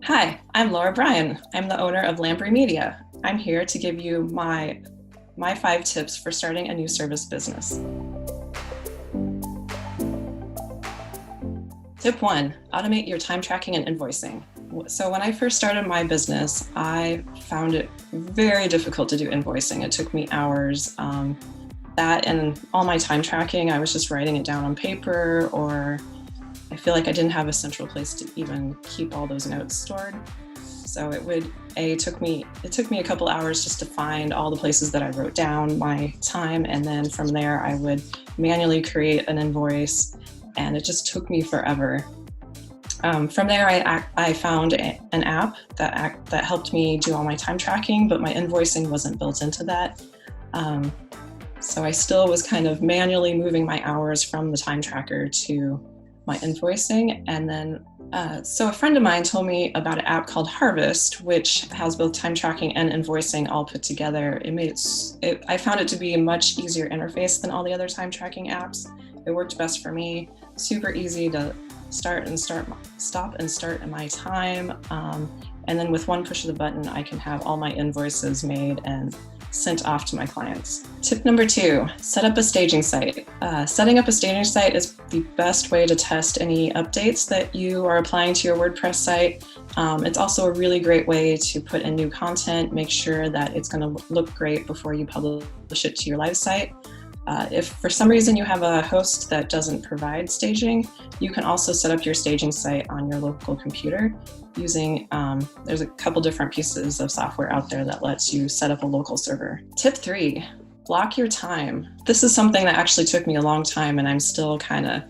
Hi, I'm Laura Bryan. I'm the owner of Lamprey Media. I'm here to give you my 5 tips for starting a new service business. Tip 1, automate your time tracking and invoicing. So when I first started my business, I found it very difficult to do invoicing. It took me hours. That and all my time tracking, I was just writing it down on paper, or I feel like I didn't have a central place to even keep all those notes stored. So it took me a couple hours just to find all the places that I wrote down my time, and then from there I would manually create an invoice, and it just took me forever. From there, I found an app that helped me do all my time tracking, but my invoicing wasn't built into that. So I still was kind of manually moving my hours from the time tracker to my invoicing. And then, so a friend of mine told me about an app called Harvest, which has both time tracking and invoicing all put together. I found it to be a much easier interface than all the other time tracking apps. It worked best for me. Super easy to stop and start in my time. And then with one push of the button, I can have all my invoices made and sent off to my clients. Tip number 2, set up a staging site. Setting up a staging site is the best way to test any updates that you are applying to your WordPress site. It's also a really great way to put in new content, make sure that it's going to look great before you publish it to your live site. If for some reason you have a host that doesn't provide staging, you can also set up your staging site on your local computer using, there's a couple different pieces of software out there that lets you set up a local server. Tip 3, block your time. This is something that actually took me a long time, and I'm still kind of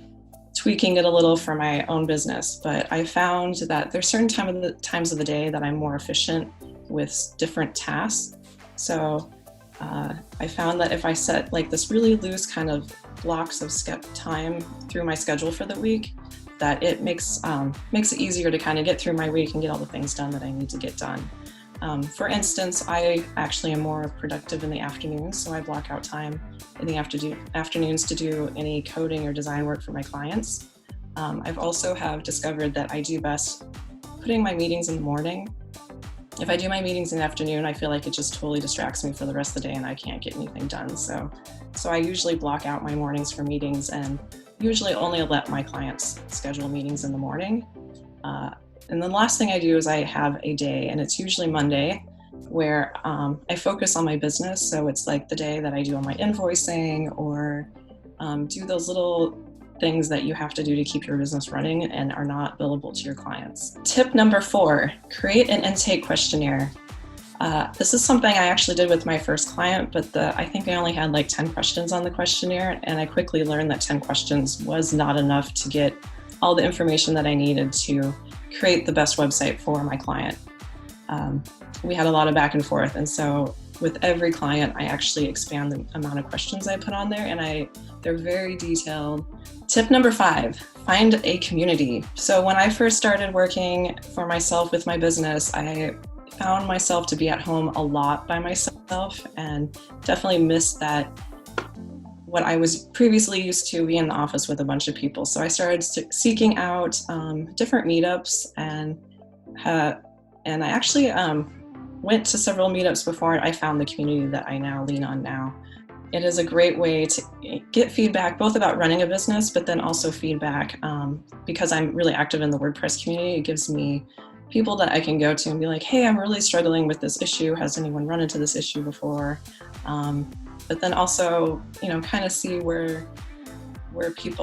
tweaking it a little for my own business, but I found that there's certain times of the day that I'm more efficient with different tasks. So I found that if I set like this really loose kind of blocks of time through my schedule for the week, that it makes it easier to kind of get through my week and get all the things done that I need to get done. For instance, I actually am more productive in the afternoons, so I block out time in the afternoons to do any coding or design work for my clients. I've also discovered that I do best putting my meetings in the morning. If I do my meetings in the afternoon, I feel like it just totally distracts me for the rest of the day and I can't get anything done. So I usually block out my mornings for meetings, and usually only let my clients schedule meetings in the morning. And the last thing I do is I have a day, and it's usually Monday, where I focus on my business. So it's like the day that I do all my invoicing, or do those little things that you have to do to keep your business running and are not billable to your clients. Tip number 4, create an intake questionnaire. This is something I actually did with my first client, but I think I only had like 10 questions on the questionnaire, and I quickly learned that 10 questions was not enough to get all the information that I needed to create the best website for my client. We had a lot of back and forth, and so with every client, I actually expand the amount of questions I put on there, and they're very detailed. Tip number 5, find a community. So when I first started working for myself with my business, I found myself to be at home a lot by myself, and definitely missed that, what I was previously used to be in the office with a bunch of people. So I started seeking out different meetups, and I actually went to several meetups before I found the community that I now lean on now. It is a great way to get feedback, both about running a business, but then also feedback, because I'm really active in the WordPress community. It gives me people that I can go to and be like, hey, I'm really struggling with this issue. Has anyone run into this issue before? But then also, kind of see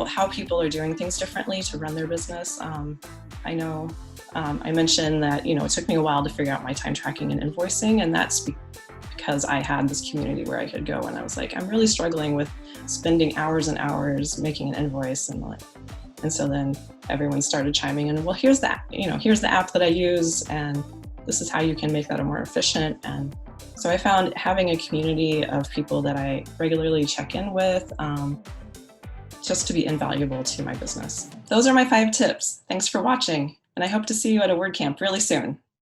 how people are doing things differently to run their business. I know I mentioned that, it took me a while to figure out my time tracking and invoicing, and that's because I had this community where I could go, and I was like, I'm really struggling with spending hours and hours making an invoice, and so then everyone started chiming in, well, here's the app that I use, and this is how you can make that more efficient. And so I found having a community of people that I regularly check in with just to be invaluable to my business. Those are my 5 tips. Thanks for watching, and I hope to see you at a WordCamp really soon.